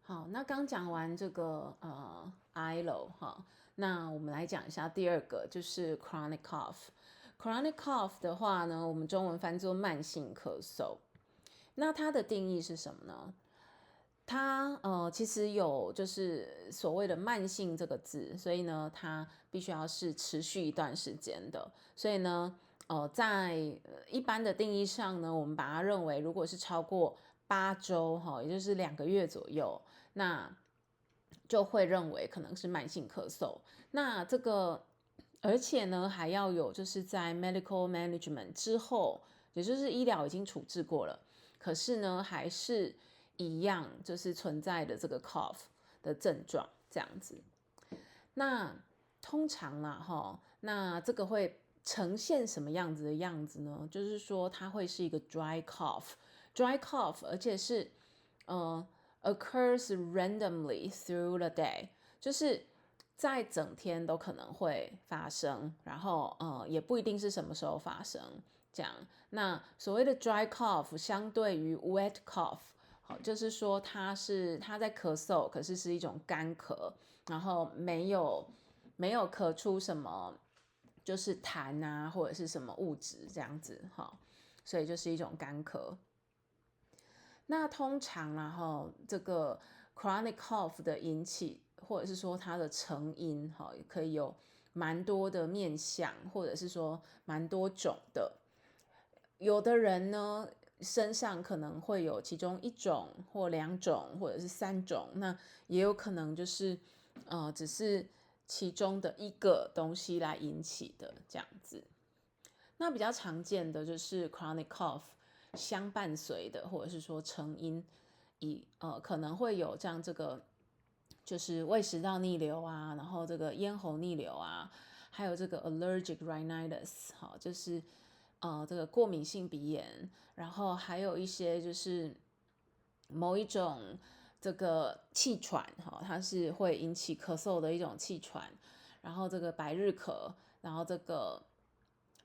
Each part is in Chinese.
好，那刚讲完这个ILO 哈，那我们来讲一下第二个，就是 chronic cough。chronic cough 的话呢，我们中文翻作慢性咳嗽。那它的定义是什么呢？它其实有就是所谓的慢性这个字，所以呢，它必须要是持续一段时间的。所以呢，在一般的定义上呢，我们把它认为如果是超过8周哈，也就是2个月左右，那就会认为可能是慢性咳嗽。那这个，而且呢，还要有就是在 medical management 之后，也就是医疗已经处置过了，可是呢，还是一样就是存在的这个 cough 的症状这样子。那通常啦哈，那这个会呈现什么样子的样子呢？就是说它会是一个 dry cough，dry cough， 而且是occurs randomly through the day， 就是在整天都可能会发生，然后也不一定是什么时候发生这样。那所谓的 dry cough 相对于 wet cough， 好，就是说他在咳嗽，可是是一种干咳，然后没有咳出什么就是痰啊或者是什么物质这样子哈，所以就是一种干咳。那通常然后这个 chronic cough 的引起，或者是说它的成因哈，也可以有蛮多的面向，或者是说蛮多种的。有的人呢，身上可能会有其中一种或2种，或者是3种，那也有可能就是只是其中的一个东西来引起的这样子。那比较常见的就是 chronic cough 相伴随的，或者是说成因可能会有这样这个就是胃食道逆流啊，然后这个咽喉逆流啊，还有这个 allergic rhinitis， 好，就是这个过敏性鼻炎，然后还有一些就是某一种这个气喘哈，它是会引起咳嗽的一种气喘，然后这个百日咳，然后这个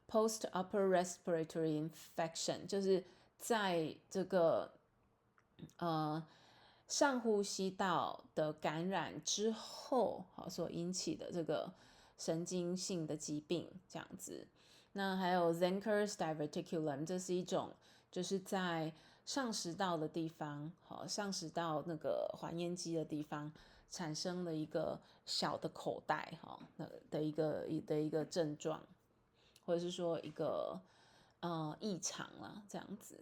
post upper respiratory infection， 就是在这个上呼吸道的感染之后，好所引起的这个神经性的疾病这样子。那还有 Zenker's diverticulum， 这是一种就是在上食道的地方，好上食道那个还咽肌的地方产生了一个小的口袋哈的一个症状，或者是说一个异常啦这样子。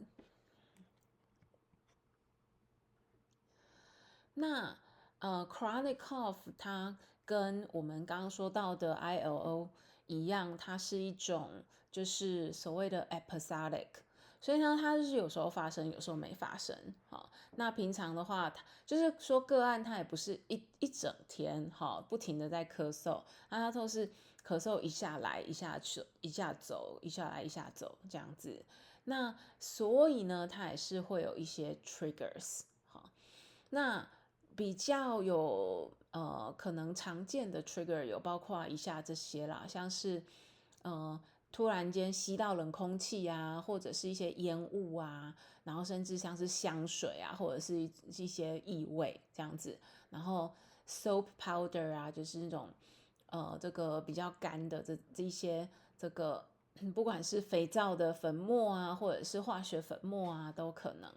那chronic cough 它跟我们刚刚说到的 ILO 一样，它是一种就是所谓的 episodic，所以呢，它就是有时候发生，有时候没发生。好，那平常的话，就是说个案它也不是一整天哈不停的在咳嗽，那它都是咳嗽一下来一下去，一下走，一下来一下走这样子。那所以呢，它也是会有一些 triggers。好，那比较有可能常见的 trigger 有包括以下这些啦，像是突然间吸到冷空气啊，或者是一些烟雾啊，然后甚至像是香水啊，或者是一些异味这样子，然后 soap powder 啊，就是那种这个比较干的这一些这个不管是肥皂的粉末啊，或者是化学粉末啊，都可能。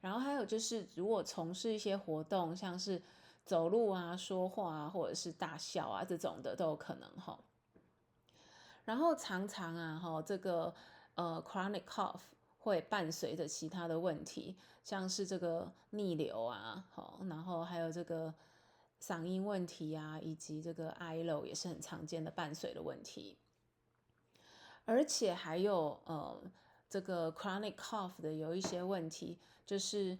然后还有就是，如果从事一些活动，像是走路啊、说话啊，或者是大笑啊这种的，都有可能哈。然后常常啊，哈，这个chronic cough 会伴随着其他的问题，像是这个逆流啊，好，然后还有这个嗓音问题啊，以及这个 ILO 也是很常见的伴随的问题。而且还有这个 chronic cough 的有一些问题，就是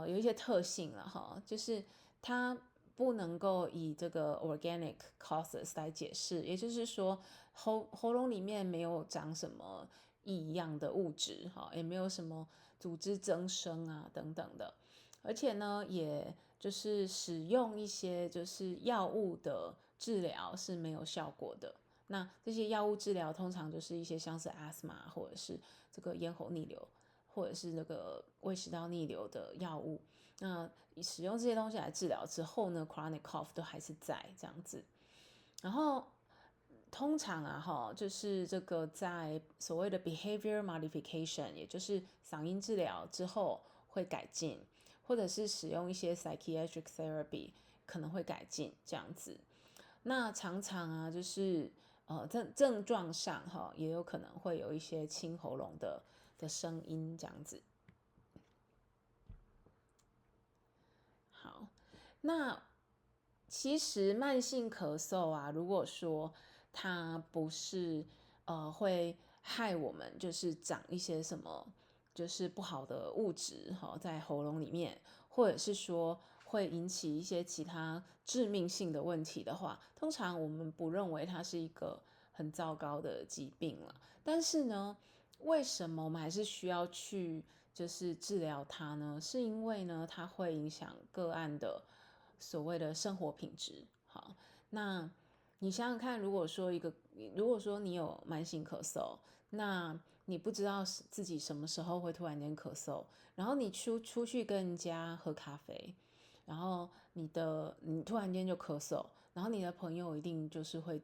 有一些特性了哈，就是它不能够以这个 organic causes 来解释，也就是说喉咙里面没有长什么异样的物质哈，也没有什么组织增生啊等等的，而且呢，也就是使用一些就是药物的治疗是没有效果的。那这些药物治疗通常就是一些像是 asthma 或者是这个咽喉逆流或者是那个胃食道逆流的药物。那使用这些东西来治疗之后呢 ，chronic cough 都还是在这样子。然后通常就是这个在所谓的 behavior modification， 也就是嗓音治疗之后会改进，或者是使用一些 psychiatric therapy 可能会改进这样子。那常常就是症状上也有可能会有一些清喉咙的声音这样子。好，那其实慢性咳嗽啊，如果说它不是会害我们就是长一些什么就是不好的物质在喉咙里面，或者是说会引起一些其他致命性的问题的话，通常我们不认为它是一个很糟糕的疾病了。但是呢，为什么我们还是需要去就是治疗它呢？是因为呢，它会影响个案的所谓的生活品质。好，那你想想看，如果说你有慢性咳嗽，那你不知道自己什么时候会突然间咳嗽，然后你出去跟人家喝咖啡，然后你突然间就咳嗽，然后你的朋友一定就是会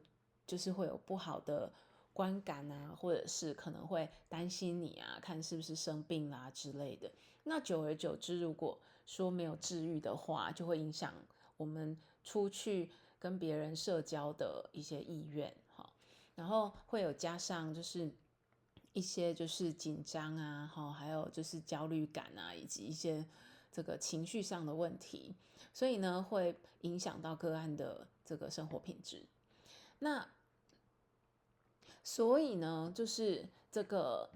有不好的观感啊，或者是可能会担心你啊，看是不是生病啦之类的。那久而久之，如果说没有治愈的话，就会影响我们出去跟别人社交的一些意愿，然后会有加上就是一些就是紧张啊，还有就是焦虑感啊，以及一些这个情绪上的问题，所以呢会影响到个案的这个生活品质。那所以呢，就是这个，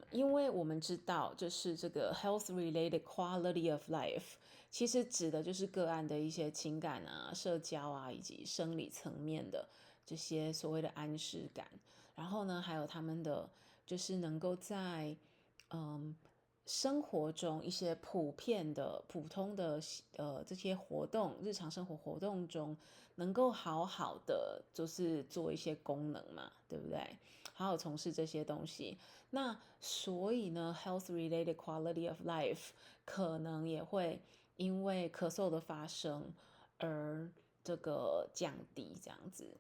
因为我们知道，就是这个 health-related quality of life，其实指的就是个案的一些情感啊、社交啊，以及生理层面的这些所谓的安适感。然后呢，还有他们的就是能够在生活中一些普遍的、普通的这些活动，日常生活活动中，能够好好的就是做一些功能嘛，对不对？好好从事这些东西。那所以呢，health-related quality of life 可能也会因为咳嗽的发生而这个降低，这样子。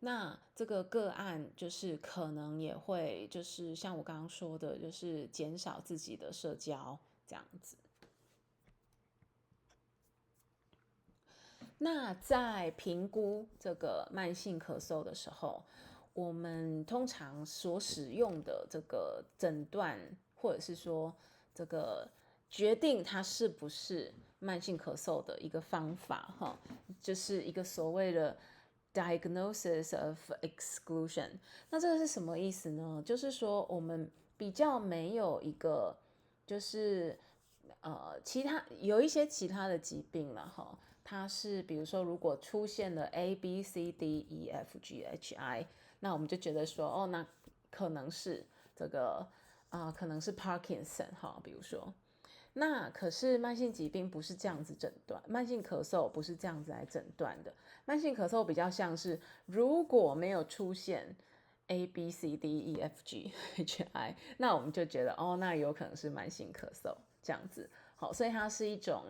那这个个案就是可能也会就是像我刚刚说的，就是减少自己的社交这样子。那在评估这个慢性咳嗽的时候，我们通常所使用的这个诊断，或者是说这个决定它是不是慢性咳嗽的一个方法，就是一个所谓的 diagnosis of exclusion。那这个是什么意思呢？就是说我们比较没有一个，就是有一些其他的疾病了哈，它是比如说如果出现了 A B C D E F G H I，那我们就觉得说那可能是这个可能是 Parkinson 哈，比如说。那可是慢性疾病不是这样子诊断，慢性咳嗽不是这样子来诊断的。慢性咳嗽比较像是如果没有出现 A B C D E F G H I， 那我们就觉得那有可能是慢性咳嗽这样子。好，所以它是一种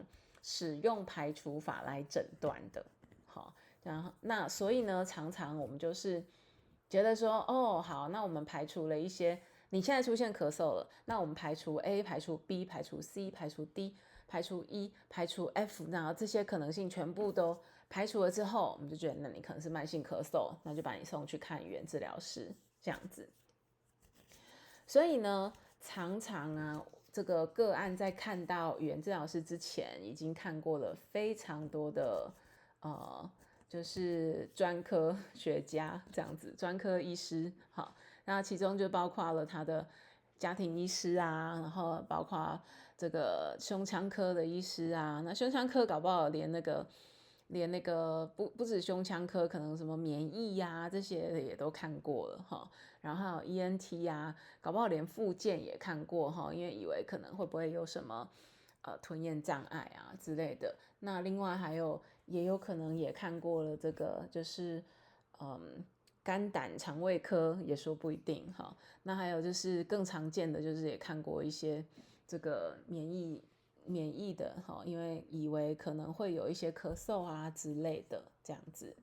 使用排除法来诊断的。好，然后那所以呢，常常我们就是觉得说，好，那我们排除了一些。你现在出现咳嗽了，那我们排除 A， 排除 B， 排除 C， 排除 D， 排除 E， 排除 F， 那这些可能性全部都排除了之后，我们就觉得那你可能是慢性咳嗽，那就把你送去看语言治疗师这样子。所以呢，常常这个个案在看到语言治疗师之前，已经看过了非常多的就是专科学家这样子，专科医师，好。那其中就包括了他的家庭医师啊，然后包括这个胸腔科的医师啊，那胸腔科搞不好连那个不止胸腔科，可能什么免疫啊这些也都看过了哈，然后还有 ENT 啊，搞不好连复健也看过哈，因为以为可能会不会有什么吞咽障碍啊之类的。那另外也有可能也看过了这个就是肝胆肠胃科也说不一定哈。那还有就是更常见的就是也看过一些这个免疫的哈，因为以为可能会有一些咳嗽啊之类的这样子。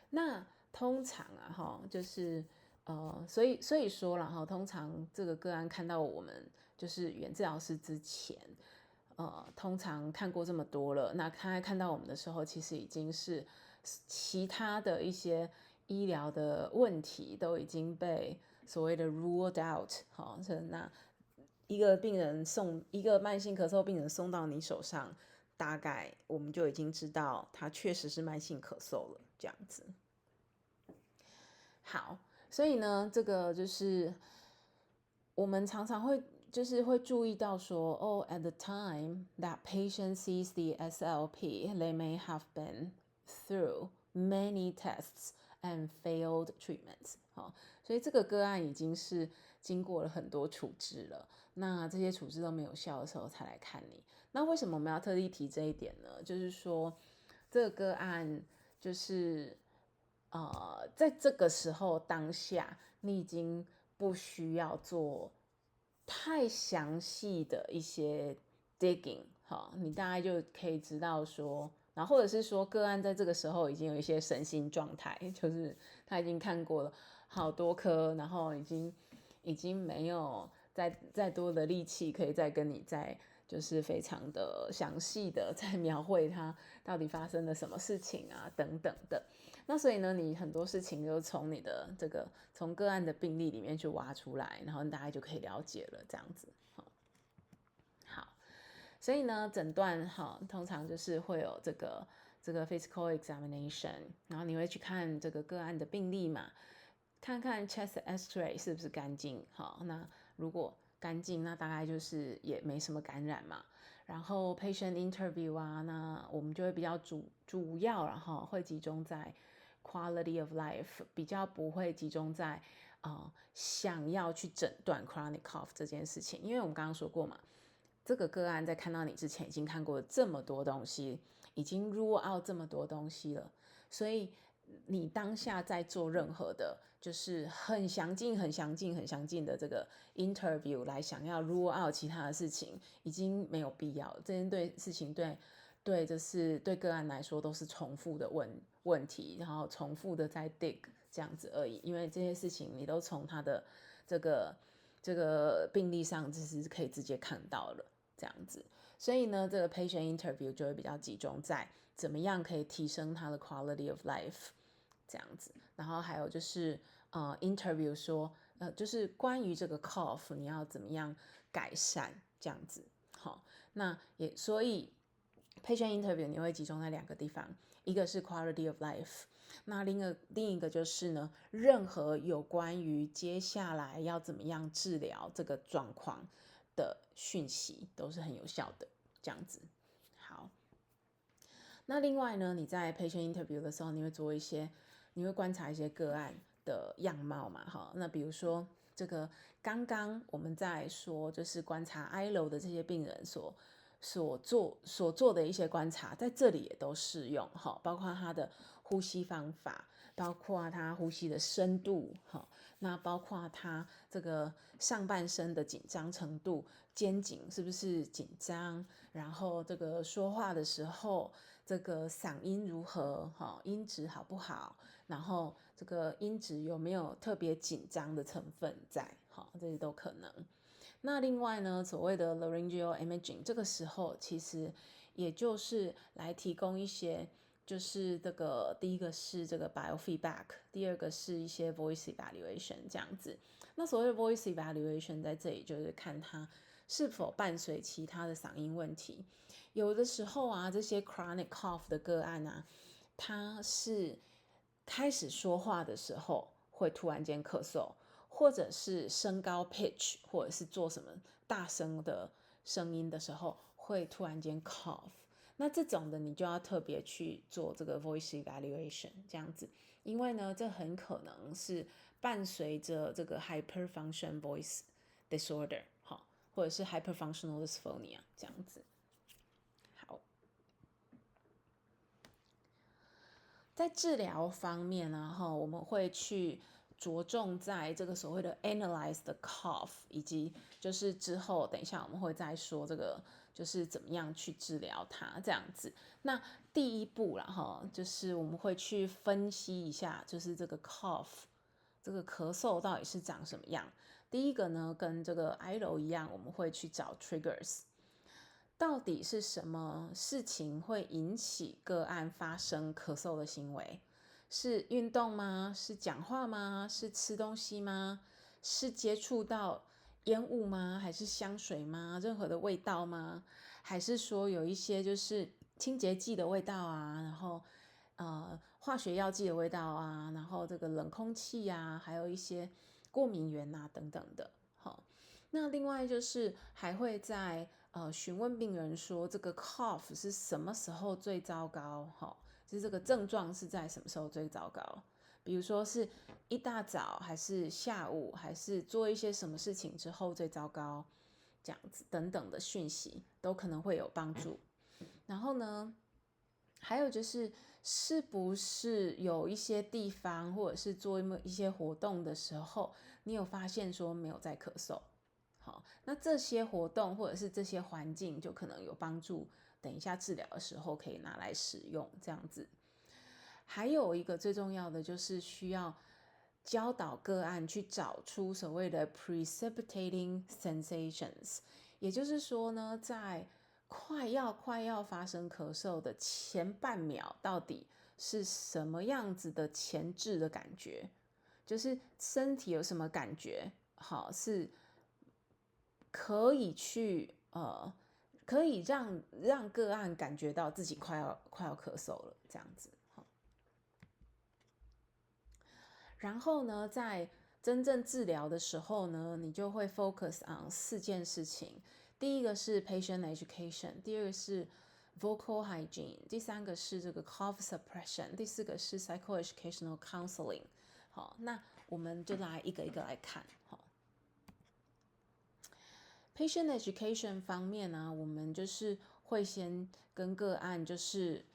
那通常啊哈，就是所以说了哈，通常这个个案看到我们就是语言治疗师之前，通常看过这么多了，那他看到我们的时候，其实已经是其他的一些医疗的问题都已经被所谓的 ruled out 哈，那一个慢性咳嗽病人送到你手上，大概我们就已经知道他确实是慢性咳嗽了，这样子。好，所以呢，这个就是我们常常会注意到说，哦，at the time that patient sees the SLP, they may have been through many tests and failed treatments。好，所以这个个案已经是经过了很多处置了，那这些处置都没有效的时候才来看你。那为什么我们要特地提这一点呢？就是说，这个个案就是在这个时候当下，你已经不需要做太详细的一些 digging， 好，你大概就可以知道说，然后或者是说个案在这个时候已经有一些身心状态，就是他已经看过了好多科，然后已经没有再多的力气可以再跟你就是非常的详细的在描绘它到底发生了什么事情啊等等的。那所以呢，你很多事情就从你的从个案的病例里面去挖出来，然后你大概就可以了解了这样子。好，所以呢，诊断通常就是会有这个physical examination， 然后你会去看这个个案的病历嘛，看看 chest X-ray 是不是干净。好，那如果干净，那大概就是也没什么感染嘛。然后 patient interview 啊，那我们就会比较主要，然后会集中在 quality of life， 比较不会集中在想要去诊断 chronic cough 这件事情，因为我们刚刚说过嘛，这个个案在看到你之前已经看过这么多东西，已经 rule out 这么多东西了，所以你当下在做任何的就是很详尽的这个 interview 来想要 rule out 其他的事情，已经没有必要了。这件事情就是对个案来说都是重复的问题，然后重复的在 dig 这样子而已，因为这些事情你都从他的这个病历上就是可以直接看到了这样子。所以呢，这个 patient interview 就会比较集中在怎么样可以提升他的 quality of life 这样子。然后还有就是interview 说就是关于这个 cough 你要怎么样改善这样子。好，那也所以 patient interview 你会集中在2个地方，一个是 quality of life， 那另一个就是呢，任何有关于接下来要怎么样治疗这个状况的讯息都是很有效的这样子。好，那另外呢，你在 patient interview 的时候，你会观察一些个案的样貌嘛，哈，那比如说这个刚刚我们在说就是观察 ILO 的这些病人所做的一些观察，在这里也都适用哈，包括他的呼吸方法，包括他呼吸的深度哈，那包括他这个上半身的紧张程度，肩颈是不是紧张，然后这个说话的时候，这个嗓音如何哈，音质好不好，然后这个音质有没有特别紧张的成分在，好，这些都可能。那另外呢，所谓的 laryngeal imaging， 这个时候其实也就是来提供一些，就是这个第一个是这个 biofeedback， 第二个是一些 voice evaluation 这样子。那所谓的 voice evaluation 在这里就是看它是否伴随其他的嗓音问题。有的时候啊，这些 chronic cough 的个案啊，它是开始说话的时候会突然间咳嗽，或者是升高 pitch， 或者是做什么大声的声音的时候会突然间 cough。那这种的你就要特别去做这个 voice evaluation 这样子，因为呢，这很可能是伴随着这个 hyperfunction voice disorder， 好，或者是 hyperfunctional dysphonia 这样子。好，在治疗方面呢，我们会去着重在这个所谓的 analyze the cough， 以及就是之后等一下我们会再说这个就是怎么样去治疗它这样子。那第一步啦就是我们会去分析一下，就是这个 cough 这个咳嗽到底是长什么样。第一个呢，跟这个 ILO 一样，我们会去找 triggers。到底是什么事情会引起个案发生咳嗽的行为？是运动吗？是讲话吗？是吃东西吗？是接触到烟雾吗？还是香水吗？任何的味道吗？还是说有一些就是清洁剂的味道啊，然后化学药剂的味道啊，然后这个冷空气啊，还有一些过敏源啊等等的。好，那另外就是还会在询问病人说这个 cough 是什么时候最糟糕，就是这个症状是在什么时候最糟糕。比如说是一大早还是下午，还是做一些什么事情之后最糟糕，这样子等等的讯息都可能会有帮助。然后呢，还有就是是不是有一些地方或者是做一些活动的时候，你有发现说没有在咳嗽。好，那这些活动或者是这些环境就可能有帮助，等一下治疗的时候可以拿来使用这样子。还有一个最重要的就是需要教导个案去找出所谓的 precipitating sensations， 也就是说呢，在快要发生咳嗽的前半秒，到底是什么样子的前置的感觉，就是身体有什么感觉，好，是可以去可以让个案感觉到自己快要咳嗽了这样子。然后呢，在真正治疗的时候呢，你就会 focus on 4件事情。第一个是 patient education， 第二个是 vocal hygiene， 第三个是这个 cough suppression， 第四个是 psychoeducational counseling。好，那我们就来一个一个来看。好， patient education 方面呢，我们就是会先跟个案就是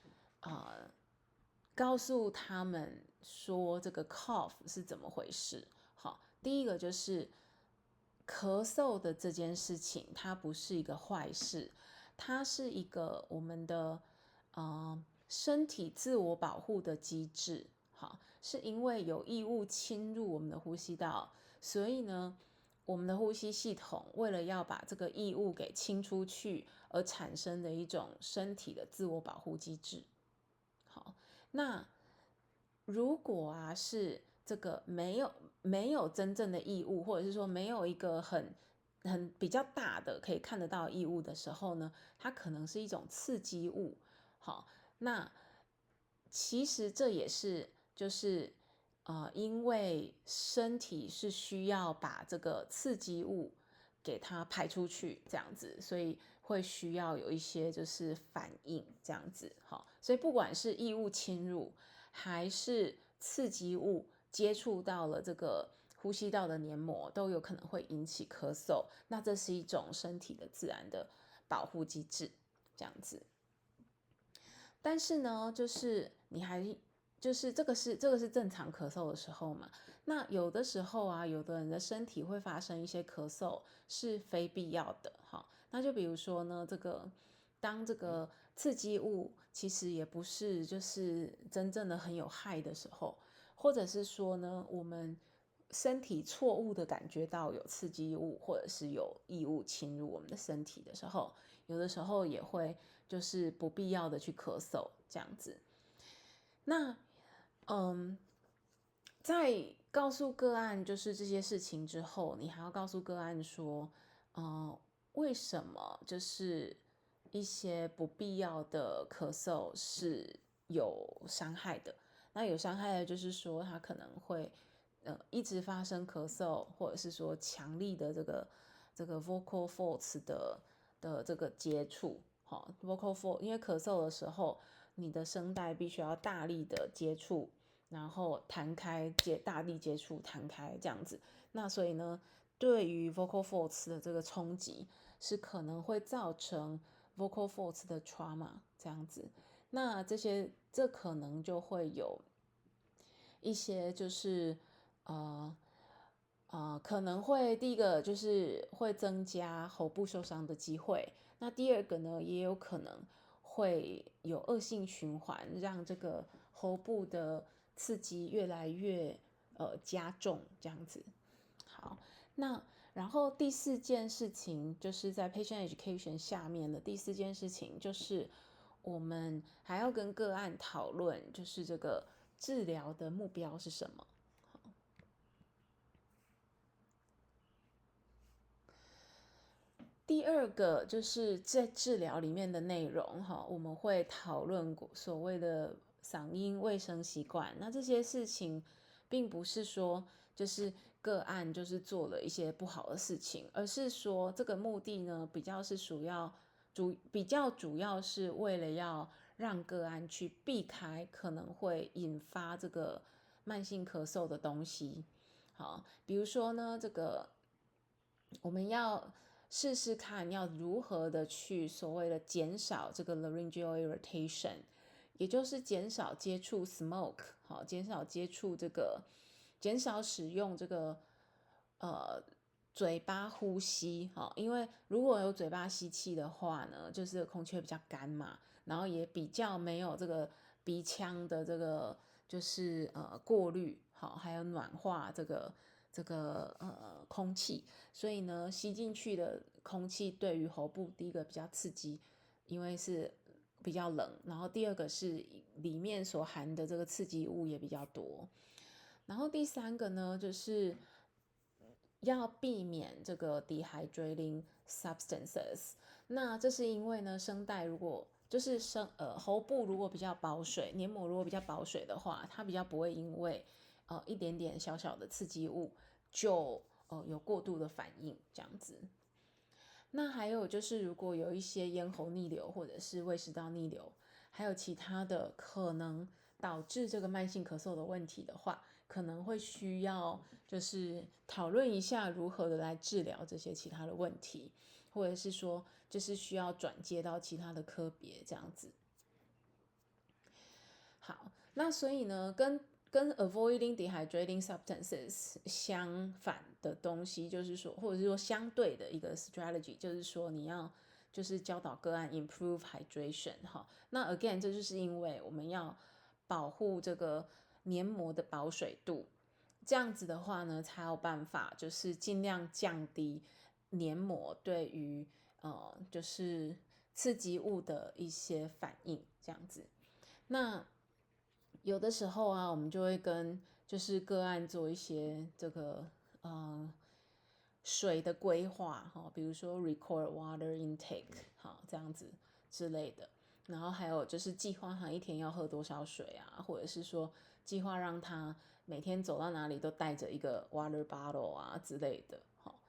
告诉他们说这个 cough 是怎么回事。好，第一个就是咳嗽的这件事情，它不是一个坏事，它是一个我们的身体自我保护的机制。好，是因为有异物侵入我们的呼吸道，所以呢，我们的呼吸系统为了要把这个异物给清出去而产生的一种身体的自我保护机制。好，那如果是这个没有真正的异物，或者是说没有一个很比较大的可以看得到异物的时候呢，它可能是一种刺激物。好，那其实这也是就是因为身体是需要把这个刺激物给它排出去，这样子，所以会需要有一些就是反应这样子。好，所以不管是异物侵入还是刺激物接触到了这个呼吸道的黏膜，都有可能会引起咳嗽。那这是一种身体的自然的保护机制，这样子。但是呢，就是你还就是这个是正常咳嗽的时候嘛。那有的时候啊，有的人的身体会发生一些咳嗽是非必要的。好，那就比如说呢，当这个刺激物其实也不是就是真正的很有害的时候，或者是说呢，我们身体错误的感觉到有刺激物或者是有异物侵入我们的身体的时候，有的时候也会就是不必要的去咳嗽这样子。那在告诉个案就是这些事情之后，你还要告诉个案说，为什么就是一些不必要的咳嗽是有伤害的。那有伤害的就是说，他可能会一直发生咳嗽，或者是说强力的这个 vocal folds 的这个接触。好 ，vocal fold， 因为咳嗽的时候，你的声带必须要大力的接触，然后弹开，大力接触弹开这样子。那所以呢，对于 vocal folds 的这个冲击，是可能会造成 vocal folds 的 trauma 这样子。那这可能就会有一些就是可能会第一个就是会增加喉部受伤的机会，那第二个呢，也有可能会有恶性循环，让这个喉部的刺激越来越加重这样子。好，那然后第四件事情就是在 patient education 下面的第四件事情就是我们还要跟个案讨论，就是这个治疗的目标是什么。第二个就是在治疗里面的内容我们会讨论所谓的嗓音卫生习惯。那这些事情并不是说就是个案就是做了一些不好的事情，而是说这个目的呢比较主要是为了要让个案去避开可能会引发这个慢性咳嗽的东西。好，比如说呢，这个我们要试试看要如何的去所谓的减少这个 laryngeal irritation， 也就是减少接触 smoke， 好，减少接触减少使用这个嘴巴呼吸，因为如果有嘴巴吸气的话呢，就是空气会比较干嘛，然后也比较没有这个鼻腔的这个就是过滤，好，还有暖化这个空气，所以呢，吸进去的空气对于喉部第一个比较刺激，因为是比较冷，然后第二个是里面所含的这个刺激物也比较多，然后第三个呢，就是要避免这个 dehydrating substances。那这是因为呢，声带如果就是喉部如果比较保水，黏膜如果比较保水的话，它比较不会因为一点点小小的刺激物就有过度的反应这样子。那还有就是，如果有一些咽喉逆流或者是胃食道逆流，还有其他的可能导致这个慢性咳嗽的问题的话，可能会需要就是讨论一下如何的来治疗这些其他的问题，或者是说就是需要转接到其他的科别这样子。好，那所以呢，跟 avoiding dehydrating substances 相反的东西，就是说，或者是说相对的一个 strategy，就是说你要就是教导个案 improve hydration 哈。那 again， 这就是因为我们要保护这个黏膜的保水度，这样子的话呢，才有办法就是尽量降低黏膜对于就是刺激物的一些反应，这样子。那有的时候啊，我们就会跟就是个案做一些这个水的规划哈，比如说 record water intake 好这样子之类的，然后还有就是计划他一天要喝多少水啊，或者是说计划让他每天走到哪里都带着一个 water bottle 啊之类的，好。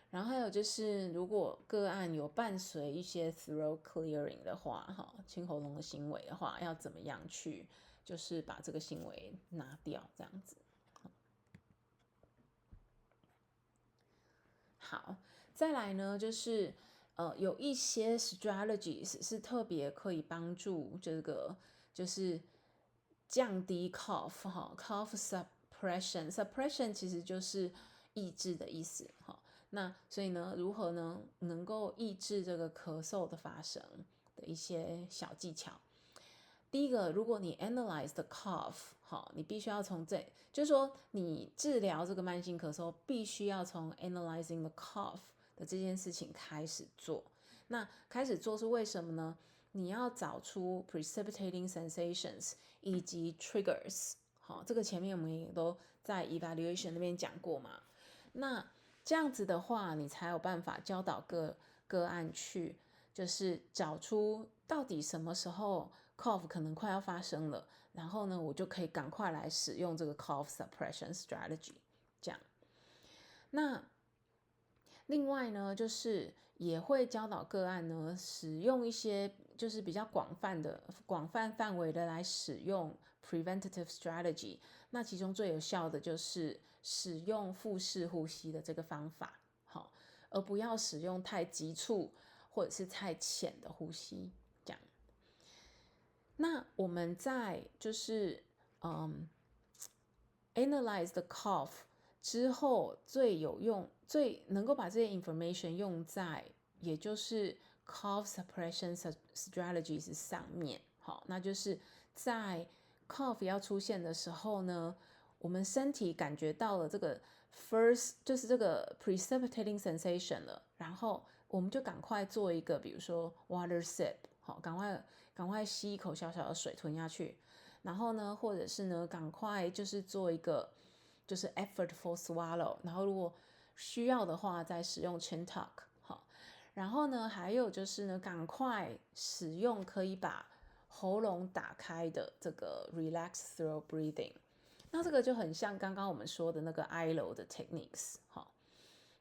然后还有就是，如果个案有伴随一些 throat clearing 的话，哈，清喉咙的行为的话，要怎么样去，就是把这个行为拿掉，这样子。好，再来呢，就是有一些 strategies 是特别可以帮助这个，就是降低 cough 哈，cough suppression 其实就是抑制的意思哈。那所以呢，如何呢能够抑制这个咳嗽的发生的一些小技巧？第一个，如果你 analyze the cough， 好，你必须要从就是说你治疗这个慢性咳嗽，必须要从 analyzing the cough 的这件事情开始做。那开始做是为什么呢？你要找出 precipitating sensations 以及 triggers， 好，这个前面我们也都在 evaluation 那边讲过嘛。那这样子的话，你才有办法教导个案去，就是找出到底什么时候 cough 可能快要发生了，然后呢，我就可以赶快来使用这个 cough suppression strategy， 这样。那另外呢，就是也会教导个案呢，使用一些就是比较广泛范围的来使用 preventative strategy。那其中最有效的就是使用腹式呼吸的这个方法，好，而不要使用太急促或者是太浅的呼吸，这样。那我们在就是analyze the cough 之后，最有用、最能够把这些 information 用在，也就是 cough suppression strategies 上面。好，那就是在 cough 要出现的时候呢，我们身体感觉到了这个 first 就是这个 precipitating sensation 了，然后我们就赶快做一个，比如说 water sip， 好，赶快吸一口小小的水吞下去，然后呢，或者是呢，赶快就是做一个就是 effortful swallow， 然后如果需要的话再使用 chin tuck， 好，然后呢，还有就是呢，赶快使用可以把喉咙打开的这个 relax throat breathing。那这个就很像刚刚我们说的那个 ILO 的 techniques， 好，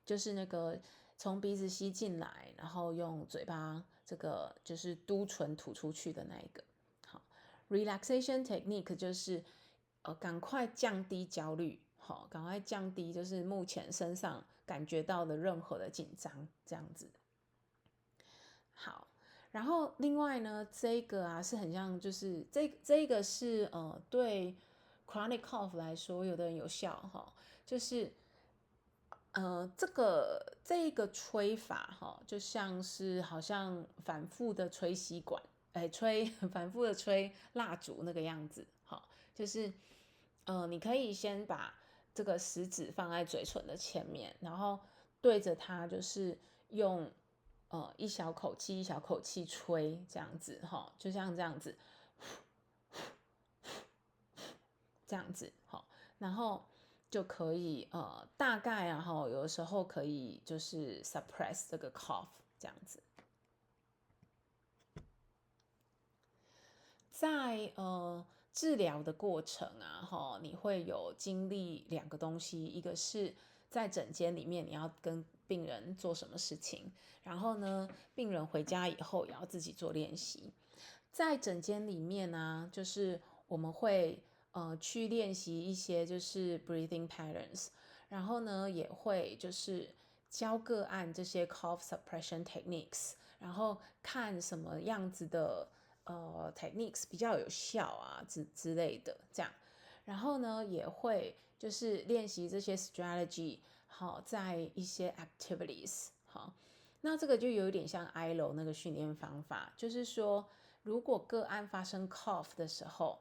就是那个从鼻子吸进来，然后用嘴巴这个就是嘟唇吐出去的那一个。好 ，relaxation technique 就是赶快降低焦虑，好，赶快降低就是目前身上感觉到的任何的紧张，这样子。好，然后另外呢，这个啊是很像，就是这个是对 chronic cough 来说，有的人有效哈，就是这个吹法哈，就像是好像反复的吹吸管，反复的吹蜡烛那个样子，好，就是你可以先把这个食指放在嘴唇的前面，然后对着它就是用一小口气一小口气吹，这样子哈，就像这样子，这样子哈，然后就可以大概啊哈，有的时候可以就是 suppress 这个 cough 这样子。在治疗的过程啊哈，你会有经历两个东西，一个是在诊间里面你要跟病人做什么事情，然后呢，病人回家以后也要自己做练习。在诊间里面呢，就是我们会去练习一些就是 breathing patterns，然后呢也会就是教个案这些 cough suppression techniques，然后看什么样子的techniques 比较有效啊之类的这样，然后呢也会就是练习这些 strategy， 好，在一些 activities， 好，那这个就有点像 ILO 那个训练方法，就是说如果个案发生 cough 的时候，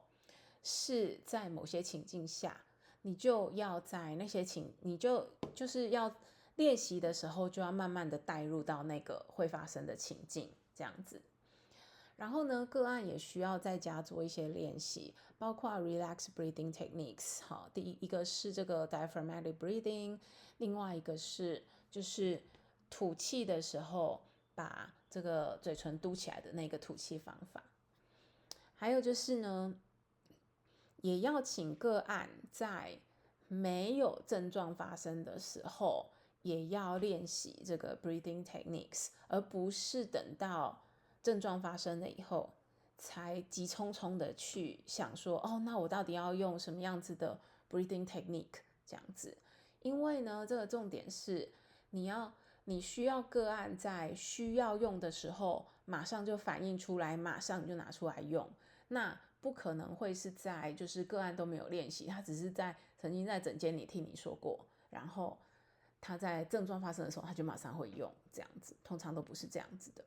是在某些情境下，你就要在那些你就是要练习的时候，就要慢慢的带入到那个会发生的情境，这样子。然后呢，个案也需要在家做一些练习，包括 relax breathing techniques。好，第一个是这个 diaphragmatic breathing， 另外一个是就是吐气的时候把这个嘴唇嘟起来的那个吐气方法。还有就是呢，也要请个案在没有症状发生的时候，也要练习这个 breathing techniques， 而不是等到症状发生了以后，才急匆匆的去想说，哦，那我到底要用什么样子的 breathing technique 这样子？因为呢，这个重点是你需要个案在需要用的时候，马上就反应出来，马上就拿出来用。那不可能会是在就是个案都没有练习，他只是曾经在诊间里听你说过，然后他在症状发生的时候他就马上会用，这样子通常都不是这样子的。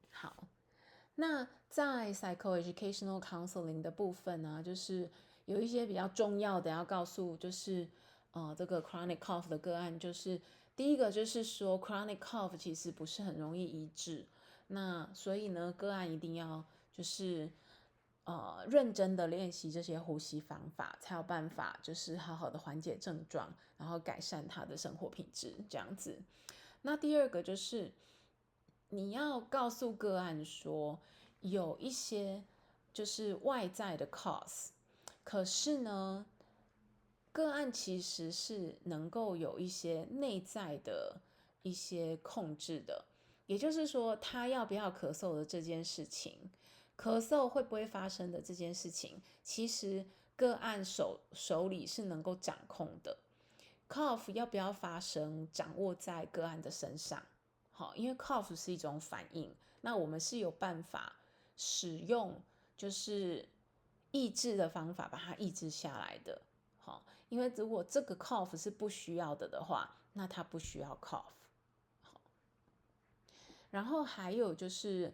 好，那在 psychoeducational counseling 的部分呢，就是有一些比较重要的要告诉，就是这个 chronic cough 的个案，就是第一个就是说 chronic cough 其实不是很容易医治，那所以呢，个案一定要就是认真的练习这些呼吸方法，才有办法就是好好的缓解症状，然后改善他的生活品质这样子。那第二个就是你要告诉个案说，有一些就是外在的 cause， 可是呢，个案其实是能够有一些内在的一些控制的，也就是说，他要不要咳嗽的这件事情，咳嗽会不会发生的这件事情，其实个案手里是能够掌控的。cough 要不要发生，掌握在个案的身上。好，因为 cough 是一种反应，那我们是有办法使用就是抑制的方法把它抑制下来的。好，因为如果这个 cough 是不需要的话，那它不需要 cough。然后还有就是，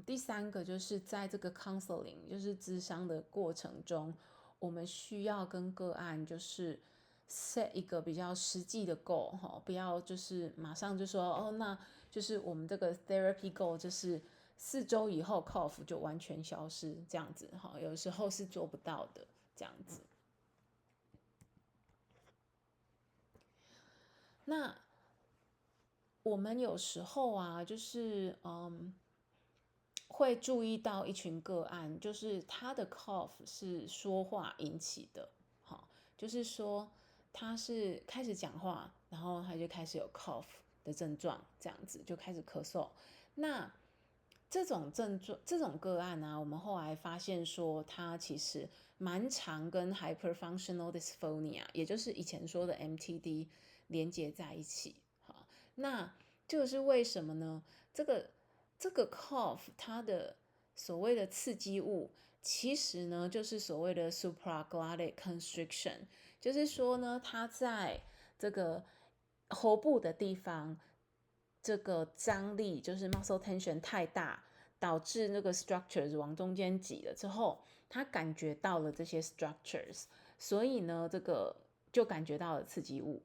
第三个就是在这个 counseling，就是咨商的过程中，我们需要跟个案就是 set 一个比较实际的 goal 哈，不要就是马上就说哦，那就是我们这个 therapy goal 就是4周以后 cough 就完全消失这样子哈，有时候是做不到的这样子。那我们有时候啊，就是会注意到一群个案，就是他的 cough 是说话引起的，好，就是说他是开始讲话，然后他就开始有 cough 的症状，这样子就开始咳嗽。那这种症状，这种个案啊，我们后来发现说，他其实蛮常跟 hyperfunctional dysphonia，也就是以前说的 MTD 连接在一起。好，那这个是为什么呢？这个 cough 它的所谓的刺激物，其实呢就是所谓的 supraglottic constriction，就是说呢，它在这个喉部的地方，这个张力就是 muscle tension 太大，导致那个 structures 往中间挤了之后，他感觉到了这些 structures，所以呢，这个就感觉到了刺激物。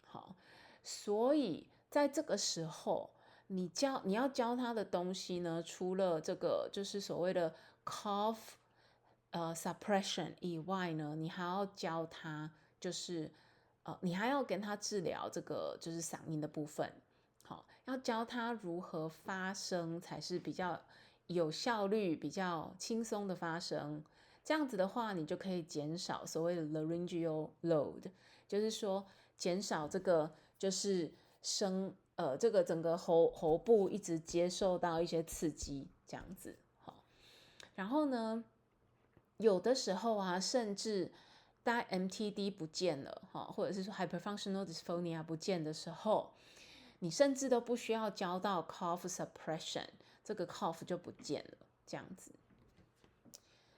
好，所以在这个时候，你要教他的东西呢，除了这个就是所谓的 cough suppression 以外呢，你还要教他就是你还要跟他治疗这个就是嗓音的部分。好，要教他如何发声才是比较有效率、比较轻松的发声。这样子的话，你就可以减少所谓的 laryngeal load，就是说减少这个就是这个整个喉部一直接受到一些刺激，这样子。好，然后呢，有的时候啊，甚至当 MTD 不见了，或者是说 hyperfunctional dysphonia 不见的时候，你甚至都不需要教到 cough suppression， 这个 cough 就不见了，这样子。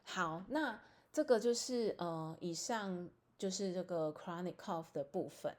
好，那这个就是以上就是这个 chronic cough 的部分。